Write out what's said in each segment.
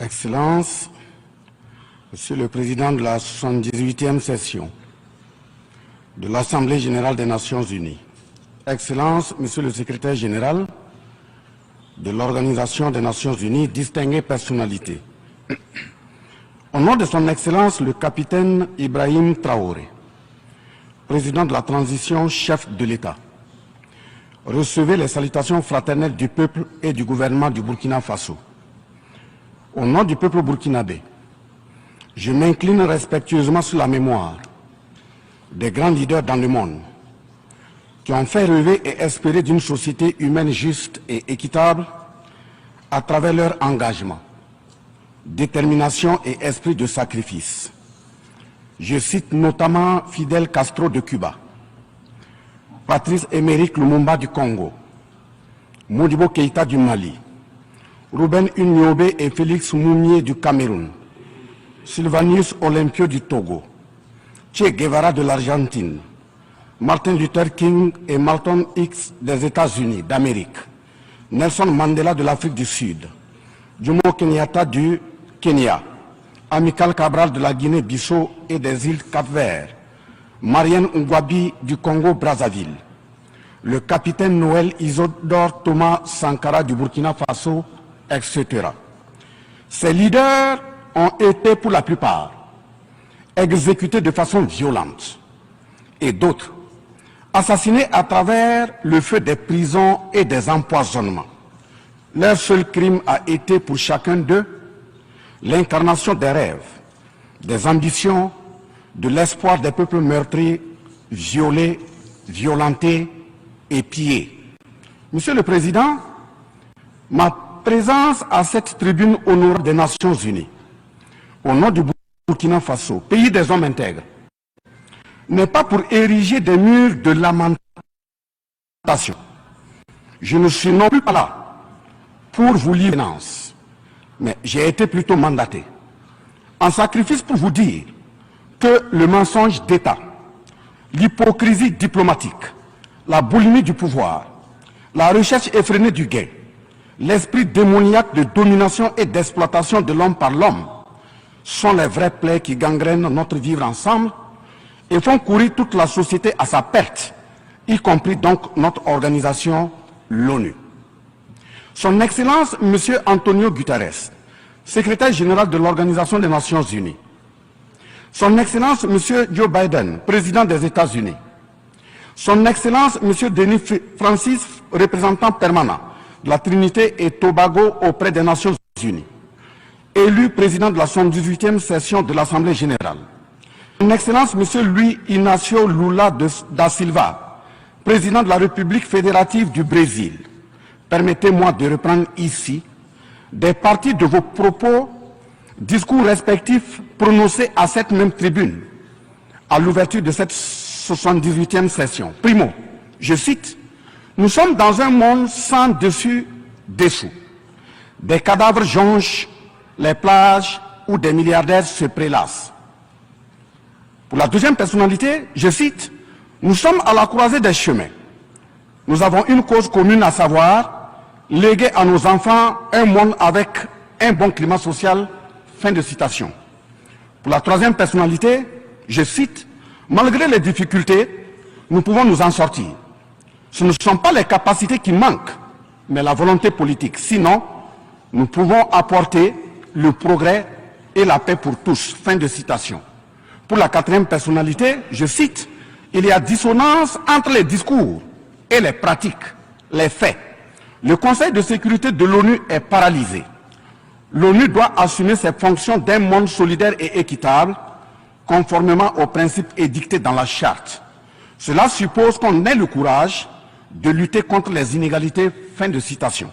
Excellences, Monsieur le Président de la 78e session de l'Assemblée générale des Nations unies, Excellences, Monsieur le Secrétaire général de l'Organisation des Nations unies, distinguées personnalités, au nom de son Excellence le capitaine Ibrahim Traoré, président de la transition, chef de l'État, recevez les salutations fraternelles du peuple et du gouvernement du Burkina Faso. Au nom du peuple burkinabé, je m'incline respectueusement sur la mémoire des grands leaders dans le monde qui ont fait rêver et espérer d'une société humaine juste et équitable à travers leur engagement, détermination et esprit de sacrifice. Je cite notamment Fidel Castro de Cuba, Patrice Émeric Lumumba du Congo, Modibo Keïta du Mali, Ruben Unyobe et Félix Mounier du Cameroun, Sylvanus Olympio du Togo, Che Guevara de l'Argentine, Martin Luther King et Malcolm X des États-Unis d'Amérique, Nelson Mandela de l'Afrique du Sud, Jomo Kenyatta du Kenya, Amical Cabral de la Guinée-Bissau et des îles Cap-Vert, Marianne Ngouabi du Congo-Brazzaville, le capitaine Noël Isidore Thomas Sankara du Burkina Faso, etc. Ces leaders ont été pour la plupart exécutés de façon violente et d'autres assassinés à travers le feu des prisons et des empoisonnements. Leur seul crime a été pour chacun d'eux l'incarnation des rêves, des ambitions, de l'espoir des peuples meurtris, violés, violentés et pillés. Monsieur le Président, ma présence à cette tribune honore des Nations Unies, au nom du Burkina Faso, pays des hommes intègres, n'est pas pour ériger des murs de lamentation. Je ne suis non plus pas là pour vous livrer, mais j'ai été plutôt mandaté en sacrifice pour vous dire que le mensonge d'État, l'hypocrisie diplomatique, la boulimie du pouvoir, la recherche effrénée du gain, l'esprit démoniaque de domination et d'exploitation de l'homme par l'homme sont les vrais plaies qui gangrènent notre vivre ensemble et font courir toute la société à sa perte, y compris donc notre organisation, l'ONU. Son Excellence, M. Antonio Guterres, secrétaire général de l'Organisation des Nations Unies, Son Excellence, M. Joe Biden, président des États-Unis, Son Excellence, M. Denis Francis, représentant permanent de la Trinité et Tobago auprès des Nations Unies, élu président de la 78e session de l'Assemblée générale. Son Excellence, M. Luis Inácio Lula da Silva, président de la République fédérative du Brésil. Permettez-moi de reprendre ici des parties de vos propos, discours respectifs prononcés à cette même tribune, à l'ouverture de cette 78e session. Primo, je cite, « Nous sommes dans un monde sans dessus-dessous. Des cadavres jonchent les plages où des milliardaires se prélassent. » Pour la deuxième personnalité, je cite, « Nous sommes à la croisée des chemins. Nous avons une cause commune, à savoir léguer à nos enfants un monde avec un bon climat social. » Fin de citation. Pour la troisième personnalité, je cite, « Malgré les difficultés, nous pouvons nous en sortir. Ce ne sont pas les capacités qui manquent, mais la volonté politique. Sinon, nous pouvons apporter le progrès et la paix pour tous. » Fin de citation. Pour la quatrième personnalité, je cite, « Il y a dissonance entre les discours et les pratiques, les faits. Le Conseil de sécurité de l'ONU est paralysé. L'ONU doit assumer ses fonctions d'un monde solidaire et équitable, conformément aux principes édictés dans la charte. Cela suppose qu'on ait le courage de lutter contre les inégalités. » Fin de citation.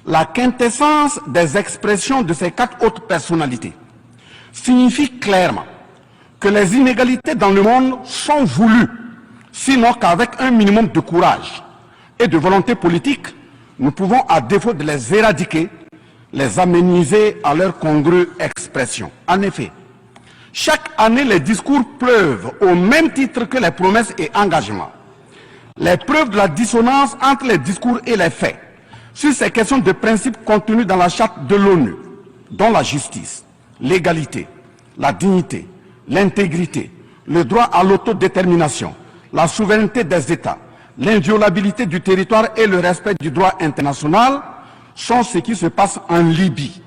La quintessence des expressions de ces quatre autres personnalités signifie clairement que les inégalités dans le monde sont voulues, sinon qu'avec un minimum de courage et de volonté politique, nous pouvons, à défaut de les éradiquer, les améniser à leur congrue expression. En effet, chaque année, les discours pleuvent au même titre que les promesses et engagements. Les preuves de la dissonance entre les discours et les faits sur ces questions de principe contenues dans la charte de l'ONU dont la justice, l'égalité, la dignité, l'intégrité, le droit à l'autodétermination, la souveraineté des États, l'inviolabilité du territoire et le respect du droit international sont ce qui se passe en Libye,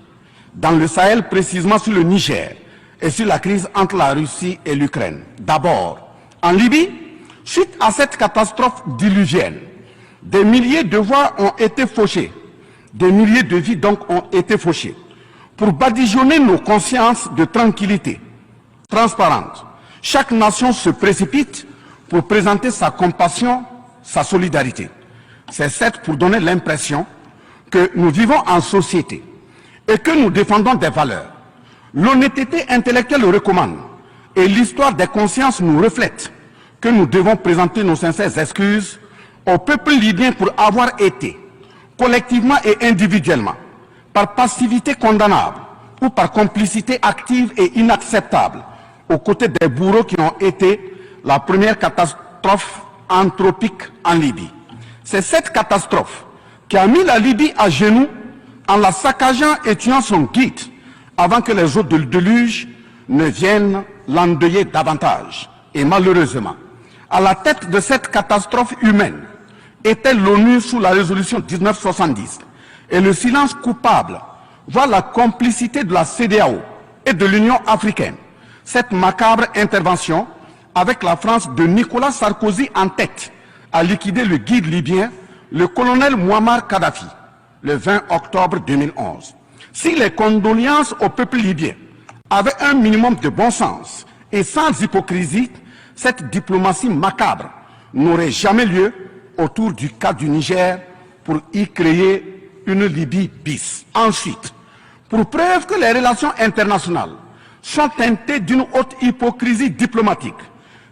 dans le Sahel, précisément sur le Niger, et sur la crise entre la Russie et l'Ukraine. D'abord, en Libye, suite à cette catastrophe diluvienne, des milliers de voix ont été fauchées, des milliers de vies donc ont été fauchées, pour badigeonner nos consciences de tranquillité transparente. Chaque nation se précipite pour présenter sa compassion, sa solidarité. C'est certes pour donner l'impression que nous vivons en société et que nous défendons des valeurs. L'honnêteté intellectuelle le recommande et l'histoire des consciences nous reflète que nous devons présenter nos sincères excuses au peuple libyen pour avoir été, collectivement et individuellement, par passivité condamnable ou par complicité active et inacceptable, aux côtés des bourreaux qui ont été la première catastrophe anthropique en Libye. C'est cette catastrophe qui a mis la Libye à genoux en la saccageant et tuant son guide avant que les eaux de déluge ne viennent l'endeuiller davantage. Et malheureusement, à la tête de cette catastrophe humaine était l'ONU sous la résolution 1970. Et le silence coupable voit la complicité de la CEDEAO et de l'Union africaine. Cette macabre intervention, avec la France de Nicolas Sarkozy en tête, a liquidé le guide libyen, le colonel Muammar Kadhafi, le 20 octobre 2011. Si les condoléances au peuple libyen avaient un minimum de bon sens et sans hypocrisie, cette diplomatie macabre n'aurait jamais lieu autour du cas du Niger pour y créer une Libye bis. Ensuite, pour preuve que les relations internationales sont teintées d'une haute hypocrisie diplomatique,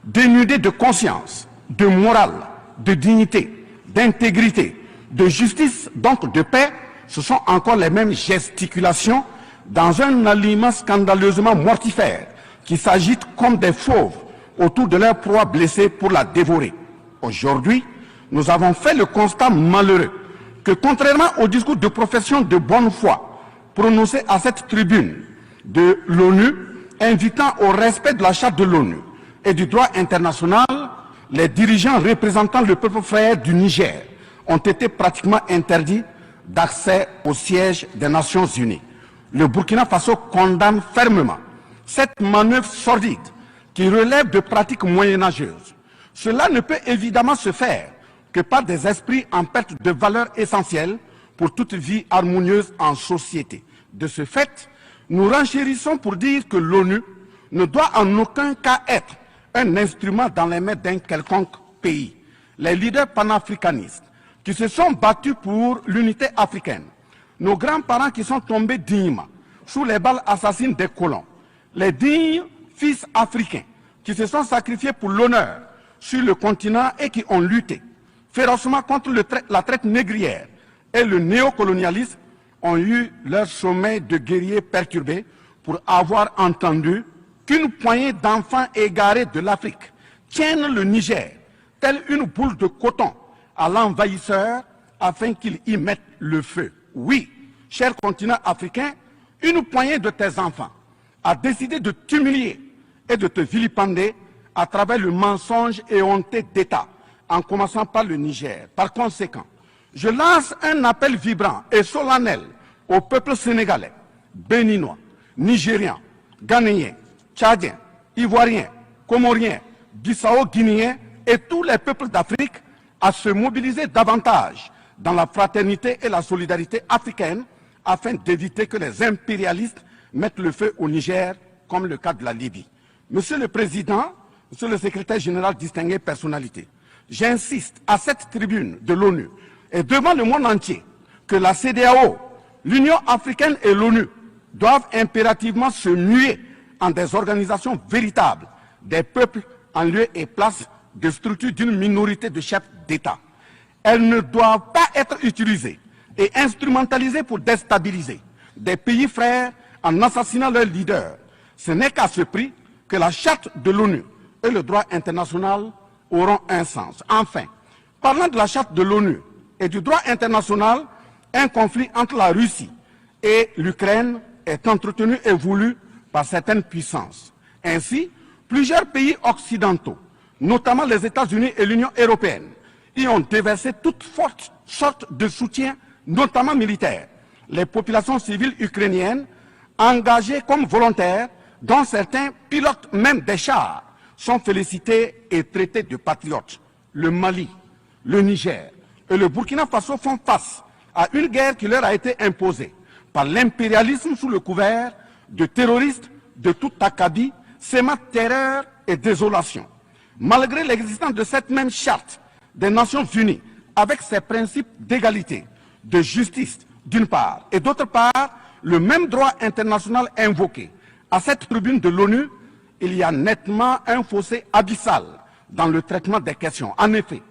dénudées de conscience, de morale, de dignité, d'intégrité, de justice, donc de paix, ce sont encore les mêmes gesticulations dans un aliment scandaleusement mortifère qui s'agitent comme des fauves autour de leur proie blessée pour la dévorer. Aujourd'hui, nous avons fait le constat malheureux que contrairement au discours de profession de bonne foi prononcé à cette tribune de l'ONU, invitant au respect de la charte de l'ONU et du droit international, les dirigeants représentant le peuple frère du Niger ont été pratiquement interdits d'accès au siège des Nations Unies. Le Burkina Faso condamne fermement cette manœuvre sordide qui relève de pratiques moyenâgeuses. Cela ne peut évidemment se faire que par des esprits en perte de valeurs essentielles pour toute vie harmonieuse en société. De ce fait, nous renchérissons pour dire que l'ONU ne doit en aucun cas être un instrument dans les mains d'un quelconque pays. Les leaders panafricanistes qui se sont battus pour l'unité africaine, nos grands-parents qui sont tombés dignement sous les balles assassines des colons, les dignes fils africains qui se sont sacrifiés pour l'honneur sur le continent et qui ont lutté férocement contre la traite négrière et le néocolonialisme, ont eu leur sommeil de guerriers perturbé pour avoir entendu qu'une poignée d'enfants égarés de l'Afrique tiennent le Niger, telle une boule de coton, à l'envahisseur afin qu'il y mette le feu. Oui, cher continent africain, une poignée de tes enfants a décidé de t'humilier et de te vilipender à travers le mensonge éhonté d'État, en commençant par le Niger. Par conséquent, je lance un appel vibrant et solennel au peuple sénégalais, béninois, nigérien, ghanéen, tchadien, ivoirien, comorien, bissau-guinéen et tous les peuples d'Afrique à se mobiliser davantage dans la fraternité et la solidarité africaine afin d'éviter que les impérialistes mettent le feu au Niger comme le cas de la Libye. Monsieur le Président, Monsieur le Secrétaire général, distingué personnalité, j'insiste à cette tribune de l'ONU et devant le monde entier que la CEDEAO, l'Union africaine et l'ONU doivent impérativement se muer en des organisations véritables des peuples en lieu et place de structures d'une minorité de chefs d'État. Elles ne doivent pas être utilisées et instrumentalisées pour déstabiliser des pays frères en assassinant leurs leaders. Ce n'est qu'à ce prix que la charte de l'ONU et le droit international auront un sens. Enfin, parlant de la charte de l'ONU et du droit international, un conflit entre la Russie et l'Ukraine est est entretenu et voulu par certaines puissances. Ainsi, plusieurs pays occidentaux, notamment les États-Unis et l'Union européenne, y ont déversé toute sorte de soutien, notamment militaire. Les populations civiles ukrainiennes, engagées comme volontaires, dont certains pilotent même des chars, sont félicités et traités de patriotes. Le Mali, le Niger et le Burkina Faso font face à une guerre qui leur a été imposée par l'impérialisme sous le couvert de terroristes de tout acabit, sémant terreur et désolation. Malgré l'existence de cette même charte des Nations Unies, avec ses principes d'égalité, de justice d'une part, et d'autre part, le même droit international invoqué. À cette tribune de l'ONU, il y a nettement un fossé abyssal dans le traitement des questions. En effet,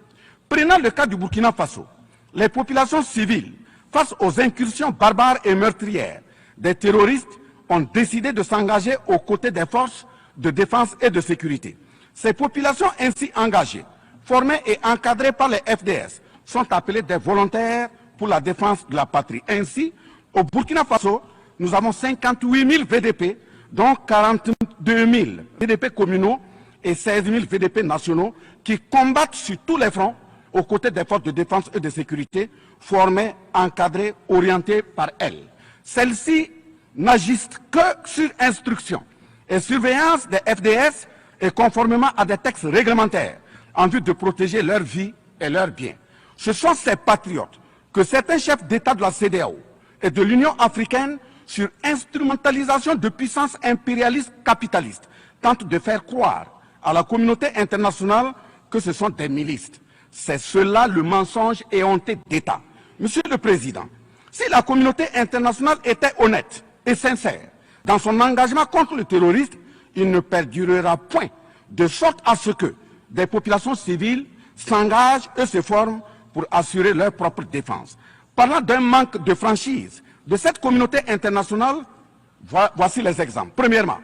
prenant le cas du Burkina Faso, les populations civiles, face aux incursions barbares et meurtrières des terroristes, ont décidé de s'engager aux côtés des forces de défense et de sécurité. Ces populations ainsi engagées, formées et encadrées par les FDS, sont appelées des volontaires pour la défense de la patrie. Ainsi, au Burkina Faso, nous avons 58 000 VDP, dont 42 000 VDP communaux et 16 000 VDP nationaux, qui combattent sur tous les fronts aux côtés des forces de défense et de sécurité, formées, encadrées, orientées par elles. Celles-ci n'agissent que sur instruction et surveillance des FDS et conformément à des textes réglementaires en vue de protéger leur vie et leurs biens. Ce sont ces patriotes que certains chefs d'État de la CEDEAO et de l'Union africaine, sur instrumentalisation de puissances impérialistes capitalistes, tentent de faire croire à la communauté internationale que ce sont des milices. C'est cela le mensonge éhonté d'État. Monsieur le Président, si la communauté internationale était honnête et sincère dans son engagement contre le terrorisme, il ne perdurera point, de sorte à ce que des populations civiles s'engagent et se forment pour assurer leur propre défense. Parlant d'un manque de franchise de cette communauté internationale, voici les exemples. Premièrement,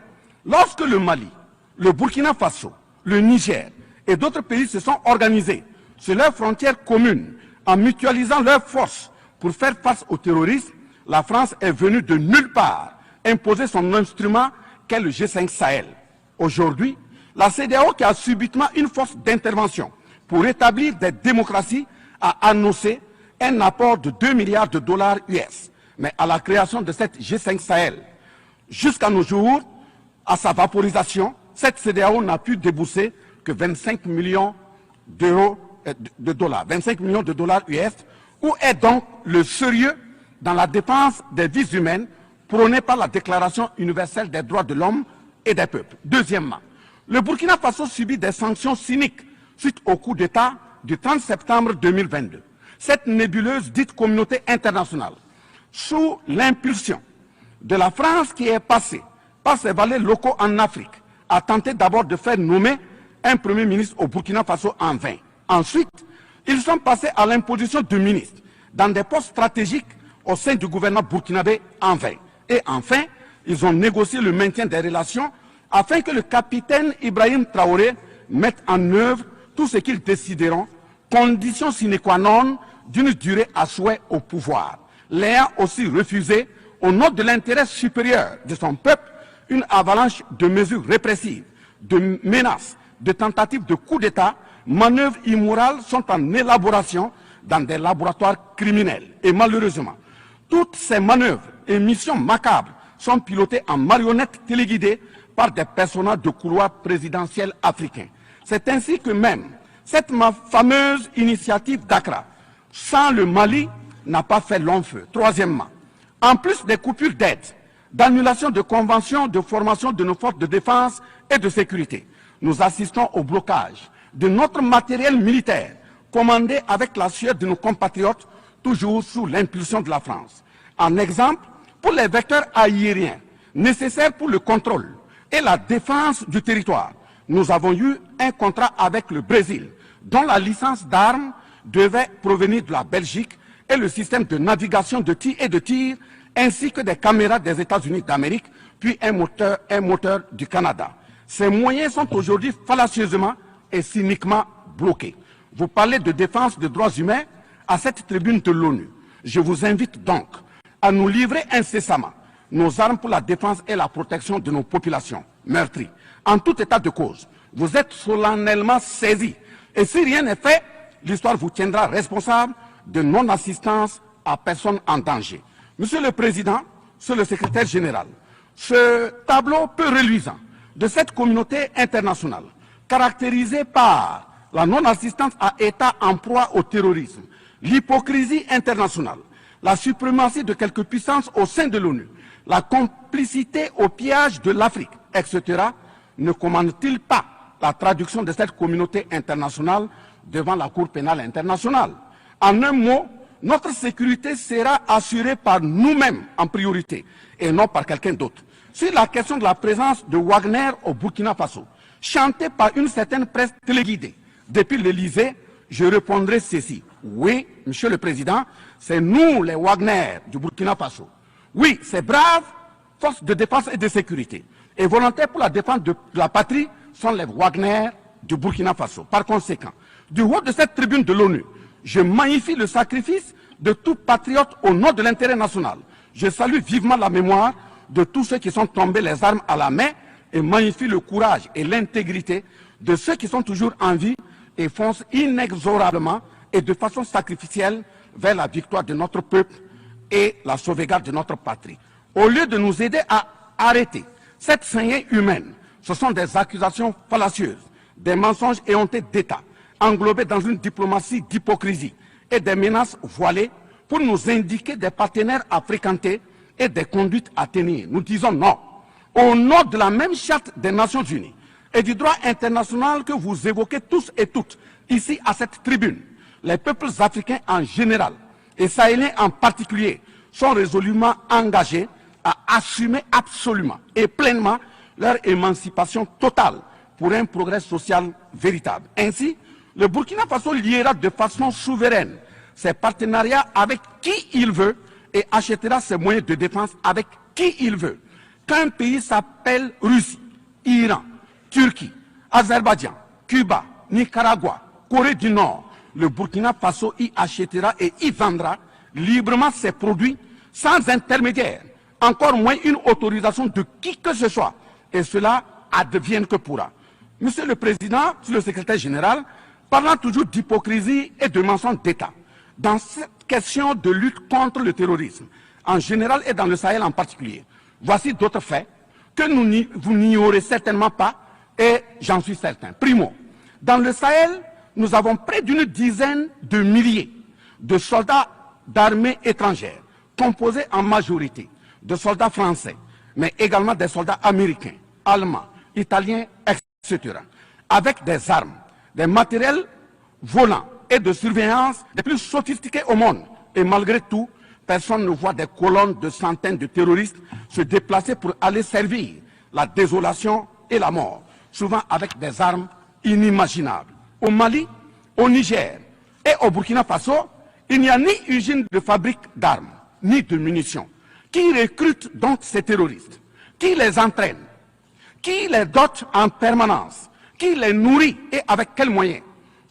lorsque le Mali, le Burkina Faso, le Niger et d'autres pays se sont organisés sur leurs frontières communes en mutualisant leurs forces pour faire face au terrorisme, la France est venue de nulle part imposer son instrument qu'est le G5 Sahel. Aujourd'hui, la CEDEAO, qui a subitement une force d'intervention pour établir des démocraties, a annoncé un apport de 2 milliards de dollars US. Mais à la création de cette G5 Sahel, jusqu'à nos jours, à sa vaporisation, cette CEDEAO n'a pu débourser que 25 millions d'euros de dollars, 25 millions de dollars US. Où est donc le sérieux dans la défense des vies humaines prônée par la Déclaration universelle des droits de l'homme et des peuples? Deuxièmement, le Burkina Faso subit des sanctions cyniques suite au coup d'État du 30 septembre 2022. Cette nébuleuse dite communauté internationale, sous l'impulsion de la France qui est passée par ses valets locaux en Afrique, a tenté d'abord de faire nommer un Premier ministre au Burkina Faso en vain. Ensuite, ils sont passés à l'imposition de ministres dans des postes stratégiques au sein du gouvernement burkinabé en vain. Et enfin, ils ont négocié le maintien des relations afin que le capitaine Ibrahim Traoré mette en œuvre tout ce qu'ils décideront, condition sine qua non d'une durée à souhait au pouvoir. L'ayant aussi refusé, au nom de l'intérêt supérieur de son peuple, une avalanche de mesures répressives, de menaces, de tentatives de coup d'État, manœuvres immorales sont en élaboration dans des laboratoires criminels. Et malheureusement, toutes ces manœuvres et missions macabres sont pilotées en marionnettes téléguidées par des personnages de couloir présidentiel africains. C'est ainsi que même cette fameuse initiative d'Accra, sans le Mali, n'a pas fait long feu. Troisièmement, en plus des coupures d'aide, d'annulation de conventions de formation de nos forces de défense et de sécurité, nous assistons au blocage de notre matériel militaire, commandé avec la sueur de nos compatriotes, toujours sous l'impulsion de la France. En exemple, pour les vecteurs aériens nécessaires pour le contrôle et la défense du territoire, nous avons eu un contrat avec le Brésil, dont la licence d'armes devait provenir de la Belgique, et le système de navigation de tir ainsi que des caméras des États-Unis d'Amérique, puis un moteur du Canada. Ces moyens sont aujourd'hui fallacieusement et cyniquement bloqués. Vous parlez de défense des droits humains à cette tribune de l'ONU. Je vous invite donc à nous livrer incessamment nos armes pour la défense et la protection de nos populations meurtries. En tout état de cause, vous êtes solennellement saisis. Et si rien n'est fait, l'histoire vous tiendra responsable de non-assistance à personne en danger. Monsieur le Président, Monsieur le Secrétaire général, ce tableau peu reluisant de cette communauté internationale, caractérisée par la non-assistance à États en proie au terrorisme, l'hypocrisie internationale, la suprématie de quelques puissances au sein de l'ONU, la complicité au pillage de l'Afrique, etc., ne commande-t-il pas la traduction de cette communauté internationale devant la Cour pénale internationale? En un mot, notre sécurité sera assurée par nous-mêmes en priorité et non par quelqu'un d'autre. Sur la question de la présence de Wagner au Burkina Faso, chantée par une certaine presse téléguidée depuis l'Élysée, je répondrai ceci. Oui, Monsieur le Président, c'est nous les Wagner du Burkina Faso. Oui, ces braves forces de défense et de sécurité et volontaires pour la défense de la patrie sont les Wagner du Burkina Faso. Par conséquent, du haut de cette tribune de l'ONU, je magnifie le sacrifice de tout patriote au nom de l'intérêt national. Je salue vivement la mémoire de tous ceux qui sont tombés les armes à la main et magnifie le courage et l'intégrité de ceux qui sont toujours en vie et foncent inexorablement et de façon sacrificielle vers la victoire de notre peuple et la sauvegarde de notre patrie. Au lieu de nous aider à arrêter cette saignée humaine, ce sont des accusations fallacieuses, des mensonges éhontés d'État, englobés dans une diplomatie d'hypocrisie et des menaces voilées pour nous indiquer des partenaires à fréquenter et des conduites à tenir. Nous disons non. Au nom de la même charte des Nations Unies et du droit international que vous évoquez tous et toutes ici à cette tribune, les peuples africains en général et sahéliens en particulier sont résolument engagés à assumer absolument et pleinement leur émancipation totale pour un progrès social véritable. Ainsi, le Burkina Faso liera de façon souveraine ses partenariats avec qui il veut et achètera ses moyens de défense avec qui il veut. Qu'un pays s'appelle Russie, Iran, Turquie, Azerbaïdjan, Cuba, Nicaragua, Corée du Nord, le Burkina Faso y achètera et y vendra librement ses produits sans intermédiaire, encore moins une autorisation de qui que ce soit. Et cela advienne que pourra. Monsieur le Président, Monsieur le Secrétaire général, parlant toujours d'hypocrisie et de mensonges d'État, dans cette question de lutte contre le terrorisme, en général et dans le Sahel en particulier, voici d'autres faits que vous n'ignorez certainement pas et j'en suis certain. Primo, dans le Sahel, nous avons près d'une dizaine de milliers de soldats d'armées étrangères, composés en majorité de soldats français, mais également des soldats américains, allemands, italiens, etc., avec des armes, des matériels volants et de surveillance les plus sophistiqués au monde. Et malgré tout, personne ne voit des colonnes de centaines de terroristes se déplacer pour aller servir la désolation et la mort, souvent avec des armes inimaginables. Au Mali, au Niger et au Burkina Faso, il n'y a ni usine de fabrique d'armes, ni de munitions. Qui recrute donc ces terroristes? Qui les entraîne? Qui les dote en permanence? Qui les nourrit et avec quels moyens?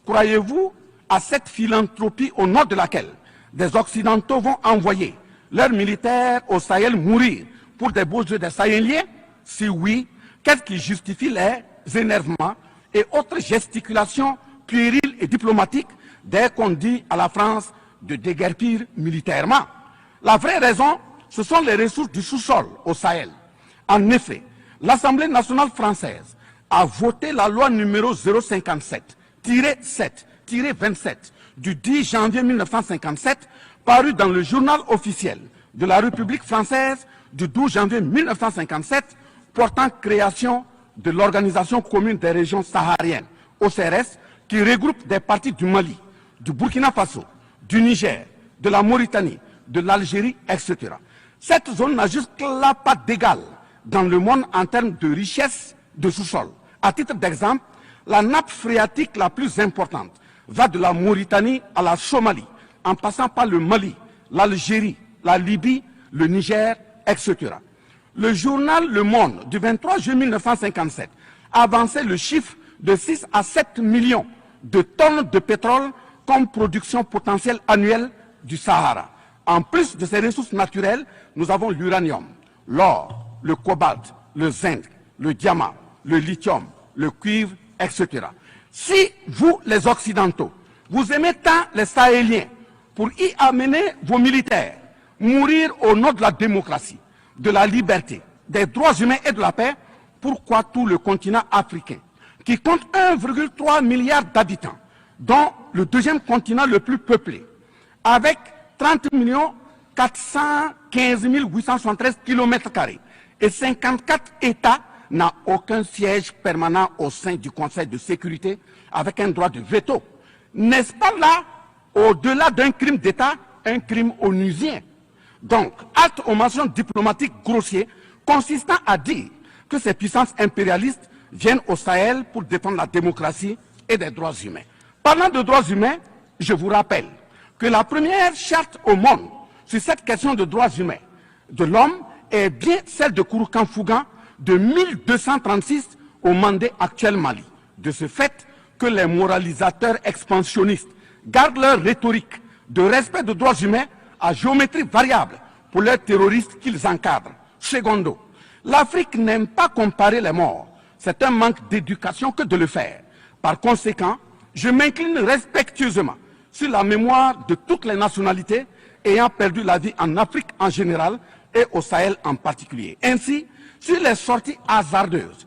Croyez-vous à cette philanthropie au nom de laquelle des Occidentaux vont envoyer leurs militaires au Sahel mourir pour des beaux yeux des Sahéliens? Si oui, qu'est-ce qui justifie les énervements et autres gesticulations puériles et diplomatiques dès qu'on dit à la France de déguerpir militairement? La vraie raison, ce sont les ressources du sous-sol au Sahel. En effet, l'Assemblée nationale française a voté la loi numéro 057-7-27 du 10 janvier 1957, parue dans le journal officiel de la République française du 12 janvier 1957, portant création de l'Organisation commune des régions sahariennes, OCRS, qui regroupe des parties du Mali, du Burkina Faso, du Niger, de la Mauritanie, de l'Algérie, etc. Cette zone n'a jusque-là pas d'égal dans le monde en termes de richesse de sous-sol. À titre d'exemple, la nappe phréatique la plus importante va de la Mauritanie à la Somalie, en passant par le Mali, l'Algérie, la Libye, le Niger, etc. Le journal Le Monde du 23 juillet 1957 avançait le chiffre de 6 à 7 millions de tonnes de pétrole comme production potentielle annuelle du Sahara. En plus de ces ressources naturelles, nous avons l'uranium, l'or, le cobalt, le zinc, le diamant, le lithium, le cuivre, etc. Si vous, les Occidentaux, vous aimez tant les Sahéliens pour y amener vos militaires, mourir au nom de la démocratie, de la liberté, des droits humains et de la paix, pourquoi tout le continent africain, qui compte 1,3 milliard d'habitants, dont le deuxième continent le plus peuplé, avec 30 415 873 km² et 54 États, n'a aucun siège permanent au sein du Conseil de sécurité avec un droit de veto. N'est-ce pas là, au-delà d'un crime d'État, un crime onusien? Donc, acte aux mentions diplomatiques grossiers consistant à dire que ces puissances impérialistes viennent au Sahel pour défendre la démocratie et des droits humains. Parlant de droits humains, je vous rappelle que la première charte au monde sur cette question de droits humains de l'homme est bien celle de Kouroukan-Fougan de 1236 au Mandé actuel Mali. De ce fait que les moralisateurs expansionnistes gardent leur rhétorique de respect des droits humains à géométrie variable pour leurs terroristes qu'ils encadrent. Secondo, l'Afrique n'aime pas comparer les morts. C'est un manque d'éducation que de le faire. Par conséquent, je m'incline respectueusement sur la mémoire de toutes les nationalités ayant perdu la vie en Afrique en général et au Sahel en particulier. Ainsi, sur les sorties hasardeuses,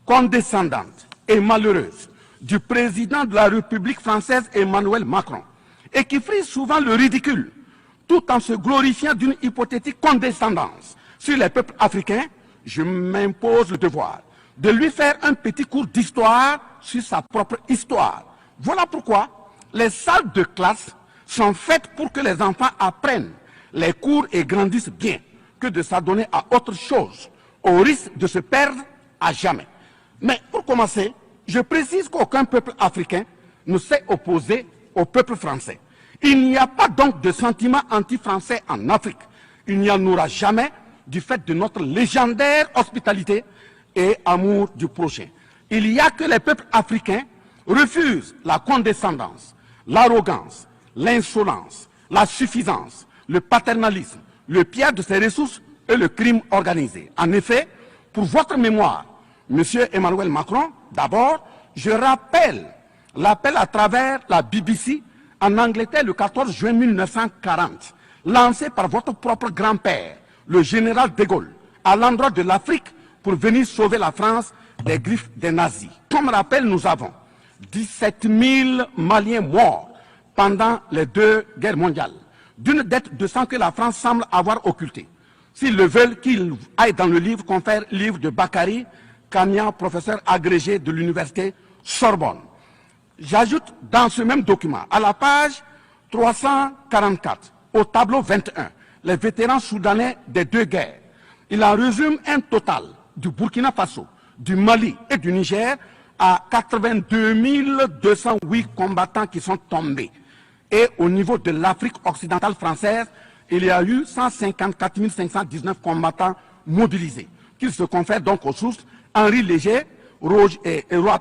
condescendantes et malheureuses du président de la République française Emmanuel Macron, et qui frise souvent le ridicule, tout en se glorifiant d'une hypothétique condescendance sur les peuples africains, je m'impose le devoir de lui faire un petit cours d'histoire sur sa propre histoire. Voilà pourquoi les salles de classe sont faites pour que les enfants apprennent les cours et grandissent bien, que de s'adonner à autre chose, au risque de se perdre à jamais. Mais pour commencer, je précise qu'aucun peuple africain ne s'est opposé au peuple français. Il n'y a pas donc de sentiment anti-français en Afrique. Il n'y en aura jamais du fait de notre légendaire hospitalité et amour du prochain. Il y a que les peuples africains refusent la condescendance, l'arrogance, l'insolence, la suffisance, le paternalisme, le pillage de ses ressources et le crime organisé. En effet, pour votre mémoire, Monsieur Emmanuel Macron, d'abord, je rappelle l'appel à travers la BBC en Angleterre le 14 juin 1940, lancé par votre propre grand-père, le général de Gaulle, à l'endroit de l'Afrique pour venir sauver la France des griffes des nazis. Comme rappel, nous avons 17 000 Maliens morts pendant les 2 guerres mondiales, d'une dette de sang que la France semble avoir occultée. S'ils le veulent, qu'ils aillent dans le livre, confère livre de Bakary Kania, professeur agrégé de l'université Sorbonne. J'ajoute dans ce même document, à la page 344, au tableau 21, les vétérans soudanais des 2 guerres. Il en résume un total du Burkina Faso, du Mali et du Niger à 82 208 combattants qui sont tombés. Et au niveau de l'Afrique occidentale française, il y a eu 154 519 combattants mobilisés, qui se confèrent donc aux sources Henri Léger,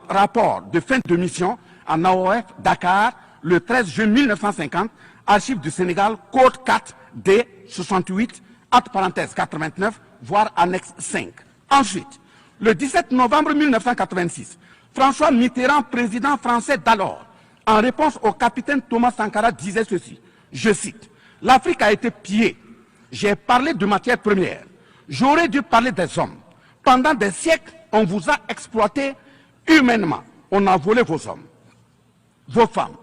rapport de fin de mission en AOF Dakar, le 13 juin 1950, archives du Sénégal, code 4 D 68, acte parenthèse 89, voire annexe 5. Ensuite, le 17 novembre 1986, François Mitterrand, président français d'alors, en réponse au capitaine Thomas Sankara, disait ceci, je cite, « L'Afrique a été pillée. J'ai parlé de matières premières. J'aurais dû parler des hommes. Pendant des siècles, on vous a exploité humainement. On a volé vos hommes, vos femmes,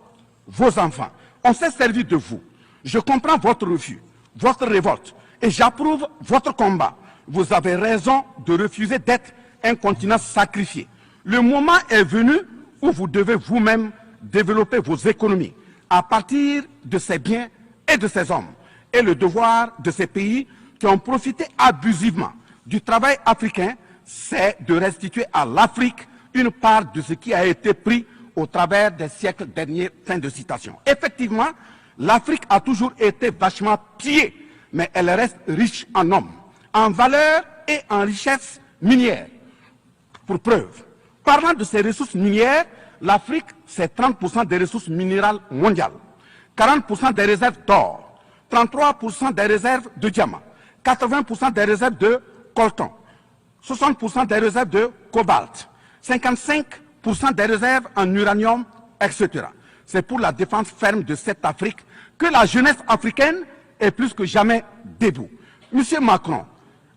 vos enfants. On s'est servi de vous. Je comprends votre refus, votre révolte, et j'approuve votre combat. Vous avez raison de refuser d'être un continent sacrifié. Le moment est venu où vous devez vous-même développer vos économies à partir de ces biens et de ces hommes. Et le devoir de ces pays qui ont profité abusivement du travail africain, c'est de restituer à l'Afrique une part de ce qui a été pris au travers des siècles derniers. Fin de citation. Effectivement, l'Afrique a toujours été vachement pillée, mais elle reste riche en hommes, en valeur et en richesse minière. Pour preuve, parlant de ces ressources minières, l'Afrique, c'est 30% des ressources minérales mondiales, 40% des réserves d'or, 33% des réserves de diamants, 80% des réserves de coltan, 60% des réserves de cobalt, 55% des réserves en uranium, etc. C'est pour la défense ferme de cette Afrique que la jeunesse africaine est plus que jamais debout. Monsieur Macron,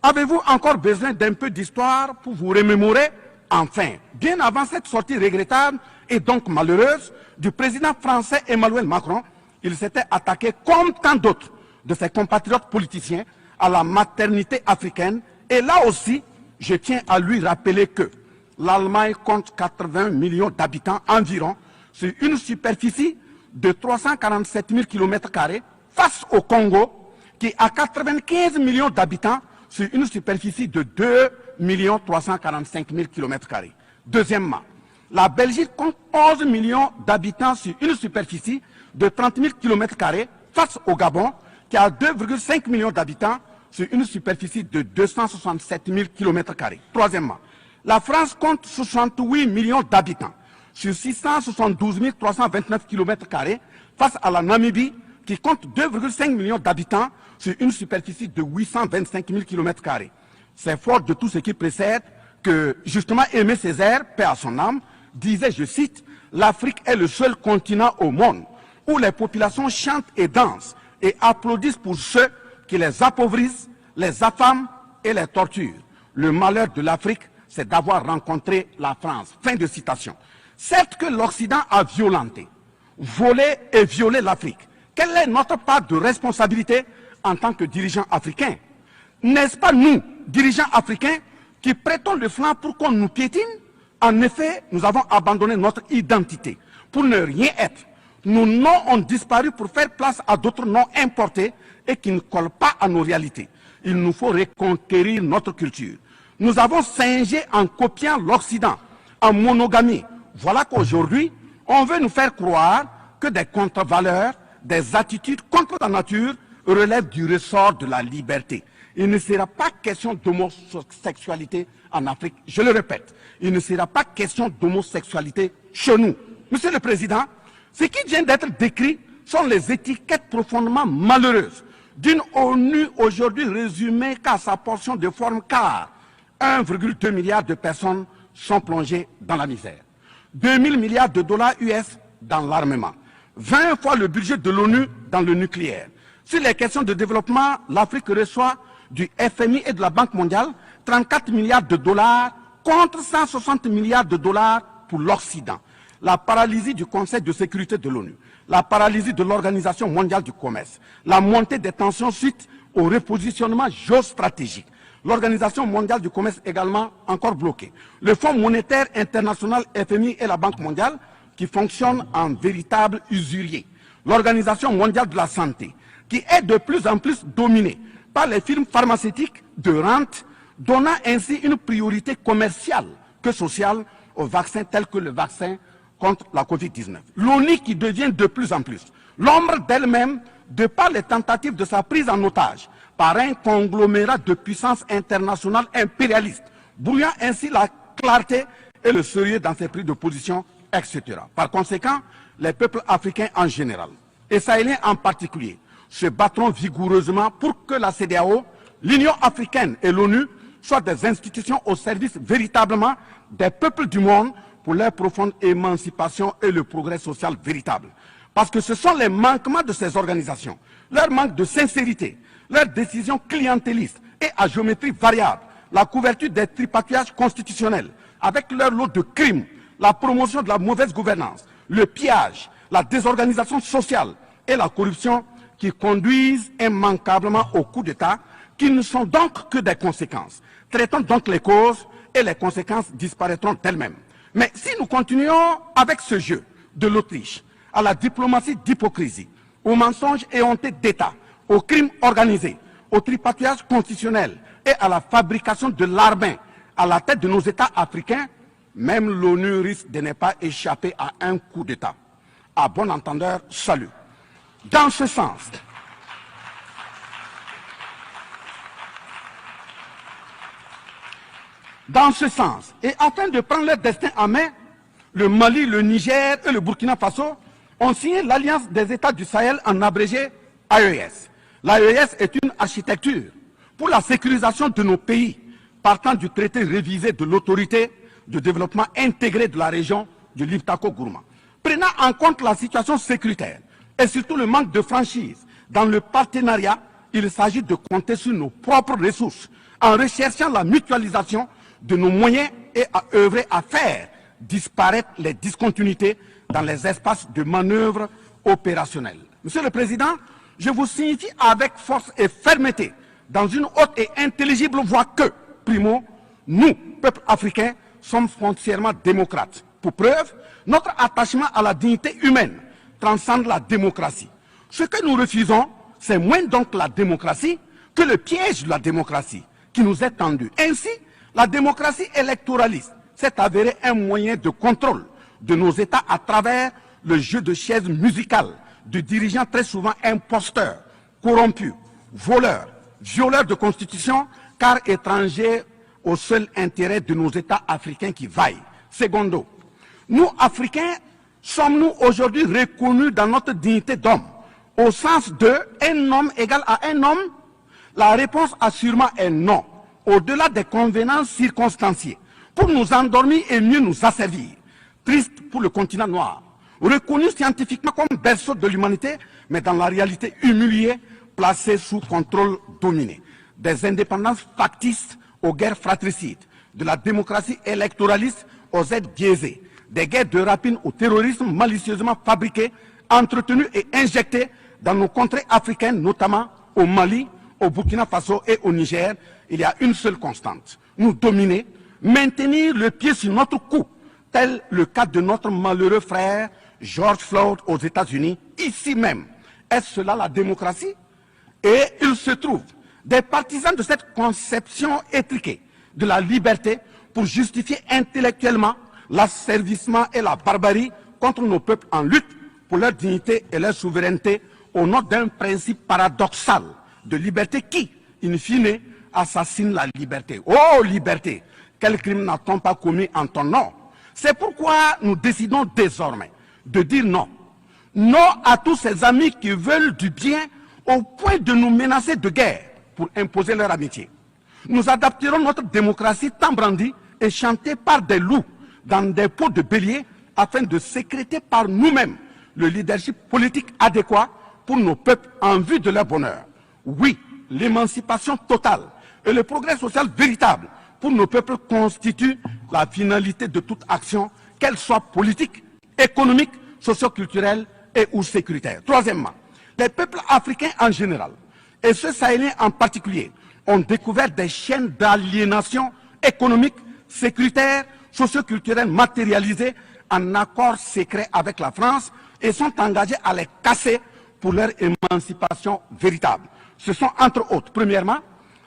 avez-vous encore besoin d'un peu d'histoire pour vous remémorer? Enfin, bien avant cette sortie regrettable et donc malheureuse du président français Emmanuel Macron, il s'était attaqué, comme tant d'autres de ses compatriotes politiciens, à la maternité africaine. Et là aussi, je tiens à lui rappeler que l'Allemagne compte 80 millions d'habitants environ sur une superficie de 347 000 km² face au Congo, qui a 95 millions d'habitants sur une superficie de 2 345 000 km². Deuxièmement, la Belgique compte 11 millions d'habitants sur une superficie de 30 000 km² face au Gabon, qui a 2,5 millions d'habitants sur une superficie de 267 000 km². Troisièmement, la France compte 68 millions d'habitants sur 672 329 km² face à la Namibie, qui compte 2,5 millions d'habitants sur une superficie de 825 000 km². C'est fort de tout ce qui précède que, justement, Aimé Césaire, paix à son âme, disait, je cite, « L'Afrique est le seul continent au monde où les populations chantent et dansent et applaudissent pour ceux qui les appauvrissent, les affament et les torturent. Le malheur de l'Afrique, c'est d'avoir rencontré la France. » Fin de citation. Certes que l'Occident a violenté, volé et violé l'Afrique. Quelle est notre part de responsabilité en tant que dirigeants africains? N'est-ce pas nous, dirigeants africains, qui prêtons le flanc pour qu'on nous piétine? En effet, nous avons abandonné notre identité pour ne rien être. Nos noms ont disparu pour faire place à d'autres noms importés et qui ne collent pas à nos réalités. Il nous faut reconquérir notre culture. Nous avons singé en copiant l'Occident, en monogamie. Voilà qu'aujourd'hui, on veut nous faire croire que des contre-valeurs, des attitudes contre la nature relèvent du ressort de la liberté. Il ne sera pas question d'homosexualité en Afrique, je le répète. Il ne sera pas question d'homosexualité chez nous. Monsieur le Président, ce qui vient d'être décrit sont les étiquettes profondément malheureuses d'une ONU aujourd'hui résumée qu'à sa portion de forme, car 1,2 milliard de personnes sont plongées dans la misère. 2 000 milliards de dollars US dans l'armement. 20 fois le budget de l'ONU dans le nucléaire. Sur les questions de développement, l'Afrique reçoit du FMI et de la Banque mondiale 34 milliards de dollars contre 160 milliards de dollars pour l'Occident. La paralysie du Conseil de sécurité de l'ONU, la paralysie de l'Organisation mondiale du commerce, la montée des tensions suite au repositionnement géostratégique. L'Organisation mondiale du commerce également encore bloquée. Le Fonds monétaire international FMI et la Banque mondiale qui fonctionnent en véritable usurier. L'Organisation mondiale de la santé qui est de plus en plus dominée par les firmes pharmaceutiques de rente, donnant ainsi une priorité commerciale que sociale aux vaccins tels que le vaccin contre la Covid-19. L'ONU qui devient de plus en plus l'ombre d'elle-même de par les tentatives de sa prise en otage par un conglomérat de puissances internationales impérialistes, brouillant ainsi la clarté et le sérieux dans ses prises de position, etc. Par conséquent, les peuples africains en général, et sahéliens en particulier, se battront vigoureusement pour que la CEDEAO, l'Union africaine et l'ONU soient des institutions au service véritablement des peuples du monde pour leur profonde émancipation et le progrès social véritable. Parce que ce sont les manquements de ces organisations, leur manque de sincérité, leurs décisions clientélistes et à géométrie variable, la couverture des tripatouillages constitutionnels avec leur lot de crimes, la promotion de la mauvaise gouvernance, le pillage, la désorganisation sociale et la corruption qui conduisent immanquablement au coup d'État, qui ne sont donc que des conséquences. Traitons donc les causes et les conséquences disparaîtront d'elles-mêmes. Mais si nous continuons avec ce jeu de l'Autriche, à la diplomatie d'hypocrisie, aux mensonges éhontés d'État, aux crimes organisés, au tripatouillage constitutionnel et à la fabrication de l'armée à la tête de nos États africains, même l'ONU risque de ne pas échapper à un coup d'État. À bon entendeur, salut. Dans ce sens, et afin de prendre leur destin en main, le Mali, le Niger et le Burkina Faso ont signé l'Alliance des États du Sahel en abrégé AES. L'AES est une architecture pour la sécurisation de nos pays, partant du traité révisé de l'autorité de développement intégré de la région du Liptako-Gourma. Prenant en compte la situation sécuritaire et surtout le manque de franchise dans le partenariat, il s'agit de compter sur nos propres ressources en recherchant la mutualisation de nos moyens et à œuvrer à faire disparaître les discontinuités dans les espaces de manœuvre opérationnels. Monsieur le Président, je vous signifie avec force et fermeté, dans une haute et intelligible voix que, primo, nous, peuple africain, sommes foncièrement démocrates. Pour preuve, notre attachement à la dignité humaine transcende la démocratie. Ce que nous refusons, c'est moins donc la démocratie que le piège de la démocratie qui nous est tendu. Ainsi, la démocratie électoraliste s'est avérée un moyen de contrôle de nos États à travers le jeu de chaises musicales de dirigeants très souvent imposteurs, corrompus, voleurs, violeurs de constitution, car étrangers au seul intérêt de nos États africains qui vaillent. Secondo, nous, Africains, sommes-nous aujourd'hui reconnus dans notre dignité d'homme, au sens de un homme égal à un homme? La réponse assurément est non, au-delà des convenances circonstanciées, pour nous endormir et mieux nous asservir. Triste pour le continent noir, reconnu scientifiquement comme berceau de l'humanité, mais dans la réalité humilié, placé sous contrôle dominé. Des indépendances factices aux guerres fratricides, de la démocratie électoraliste aux aides biaisées, des guerres de rapine au terrorisme malicieusement fabriquées, entretenues et injectées dans nos contrées africaines, notamment au Mali, au Burkina Faso et au Niger. Il y a une seule constante: nous dominer, maintenir le pied sur notre cou, tel le cas de notre malheureux frère George Floyd aux États-Unis, ici même. Est-ce cela la démocratie? Et il se trouve des partisans de cette conception étriquée de la liberté pour justifier intellectuellement l'asservissement et la barbarie contre nos peuples en lutte pour leur dignité et leur souveraineté au nom d'un principe paradoxal de liberté qui, in fine, assassine la liberté. Oh liberté, quel crime n'a-t-on pas commis en ton nom? C'est pourquoi nous décidons désormais de dire non. Non à tous ces amis qui veulent du bien au point de nous menacer de guerre pour imposer leur amitié. Nous adapterons notre démocratie tant brandie et chantée par des loups dans des pots de bélier afin de sécréter par nous-mêmes le leadership politique adéquat pour nos peuples en vue de leur bonheur. Oui, l'émancipation totale et le progrès social véritable pour nos peuples constituent la finalité de toute action, qu'elle soit politique, économique, socio-culturelle et ou sécuritaire. Troisièmement, les peuples africains en général, et ceux sahéliens en particulier, ont découvert des chaînes d'aliénation économique, sécuritaire, socio-culturelle matérialisées en accord secret avec la France et sont engagés à les casser pour leur émancipation véritable. Ce sont entre autres, premièrement,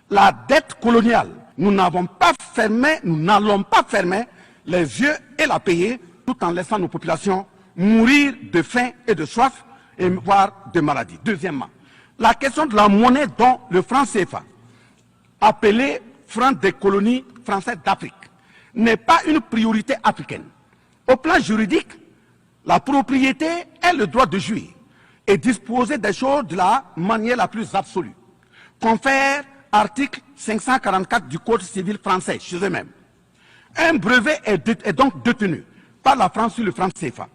la dette coloniale. Nous n'allons pas fermer les yeux et la payer tout en laissant nos populations mourir de faim et de soif et voire de maladie. Deuxièmement, la question de la monnaie dont le franc CFA, appelé franc des colonies françaises d'Afrique, n'est pas une priorité africaine. Au plan juridique, la propriété est le droit de jouir et disposer des choses de la manière la plus absolue. Confère article 544 du Code civil français chez eux-mêmes. Un brevet est donc détenu par la France sur le franc CFA.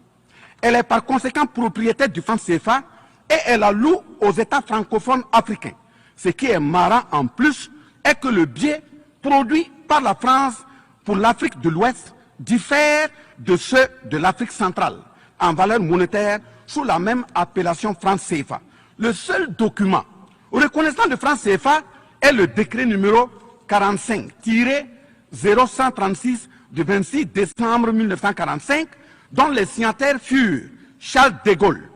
Elle est par conséquent propriétaire du franc CFA et elle la loue aux États francophones africains. Ce qui est marrant en plus est que le biais produit par la France pour l'Afrique de l'Ouest diffère de ceux de l'Afrique centrale en valeur monétaire sous la même appellation franc CFA. Le seul document reconnaissant le franc CFA est le décret numéro 45-0136 du 26 décembre 1945, dont les signataires furent Charles de Gaulle,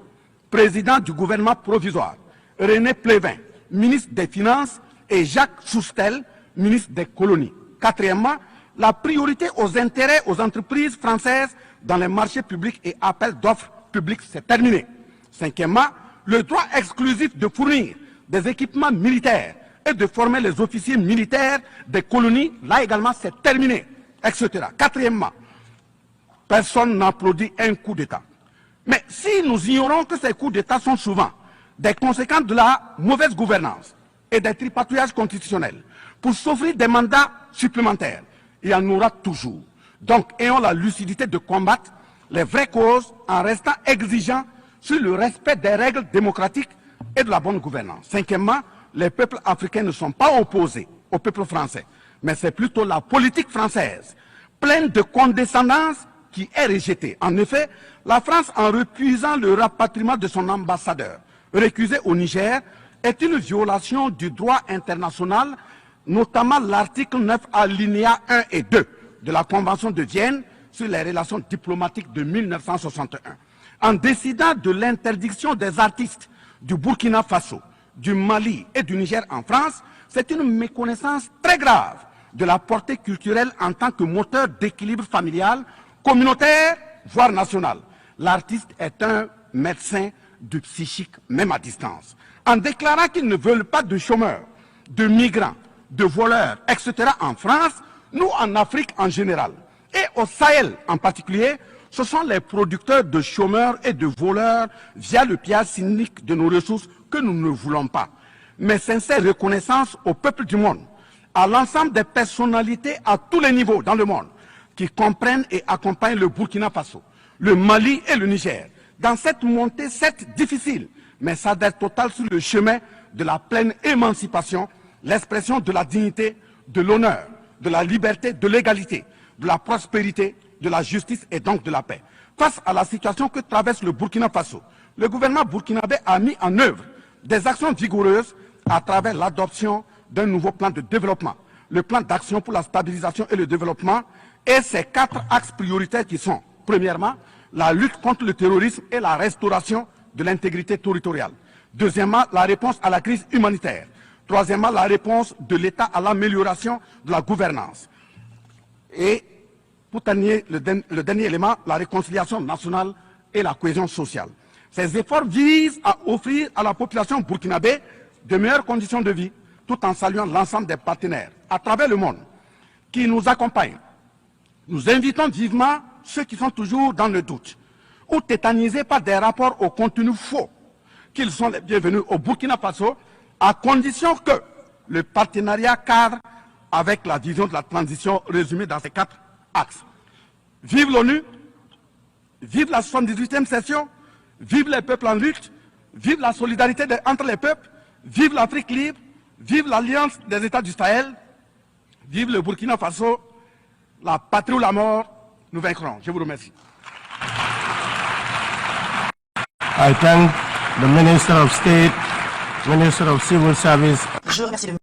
président du gouvernement provisoire, René Plévin, ministre des Finances, et Jacques Soustel, ministre des Colonies. Quatrièmement, la priorité aux intérêts aux entreprises françaises dans les marchés publics et appels d'offres publics, c'est terminé. Cinquièmement, le droit exclusif de fournir des équipements militaires et de former les officiers militaires des colonies, là également c'est terminé, etc. Quatrièmement, personne n'applaudit un coup d'État. Mais si nous ignorons que ces coups d'État sont souvent des conséquences de la mauvaise gouvernance, et des tripatouillages constitutionnels pour s'offrir des mandats supplémentaires. Il y en aura toujours. Donc, ayons la lucidité de combattre les vraies causes en restant exigeants sur le respect des règles démocratiques et de la bonne gouvernance. Cinquièmement, les peuples africains ne sont pas opposés au peuple français, mais c'est plutôt la politique française, pleine de condescendance, qui est rejetée. En effet, la France, en refusant le rapatriement de son ambassadeur récusé au Niger, est une violation du droit international, notamment l'article 9 alinéa 1 et 2 de la Convention de Vienne sur les relations diplomatiques de 1961. En décidant de l'interdiction des artistes du Burkina Faso, du Mali et du Niger en France, c'est une méconnaissance très grave de la portée culturelle en tant que moteur d'équilibre familial, communautaire, voire national. L'artiste est un médecin du psychique, même à distance. En déclarant qu'ils ne veulent pas de chômeurs, de migrants, de voleurs, etc. en France, nous en Afrique en général, et au Sahel en particulier, ce sont les producteurs de chômeurs et de voleurs via le pillage cynique de nos ressources que nous ne voulons pas. Mais sincère reconnaissance au peuple du monde, à l'ensemble des personnalités à tous les niveaux dans le monde qui comprennent et accompagnent le Burkina Faso, le Mali et le Niger dans cette montée, certes difficile, mais s'adresse totale sur le chemin de la pleine émancipation, l'expression de la dignité, de l'honneur, de la liberté, de l'égalité, de la prospérité, de la justice et donc de la paix. Face à la situation que traverse le Burkina Faso, le gouvernement burkinabé a mis en œuvre des actions vigoureuses à travers l'adoption d'un nouveau plan de développement, le plan d'action pour la stabilisation et le développement, et ses 4 axes prioritaires qui sont, premièrement, la lutte contre le terrorisme et la restauration de l'intégrité territoriale. Deuxièmement, la réponse à la crise humanitaire. Troisièmement, la réponse de l'État à l'amélioration de la gouvernance. Et pour terminer, le dernier élément, la réconciliation nationale et la cohésion sociale. Ces efforts visent à offrir à la population burkinabé de meilleures conditions de vie, tout en saluant l'ensemble des partenaires à travers le monde qui nous accompagnent. Nous invitons vivement ceux qui sont toujours dans le doute ou tétanisés par des rapports au contenu faux qu'ils sont les bienvenus au Burkina Faso, à condition que le partenariat cadre avec la vision de la transition résumée dans ces 4 axes. Vive l'ONU, vive la 78e session, vive les peuples en lutte, vive la solidarité entre les peuples, vive l'Afrique libre, vive l'Alliance des États du Sahel, vive le Burkina Faso, la patrie ou la mort, nous vaincrons. Je vous remercie. I thank the Minister of State, Minister of Civil Service. Je remercie le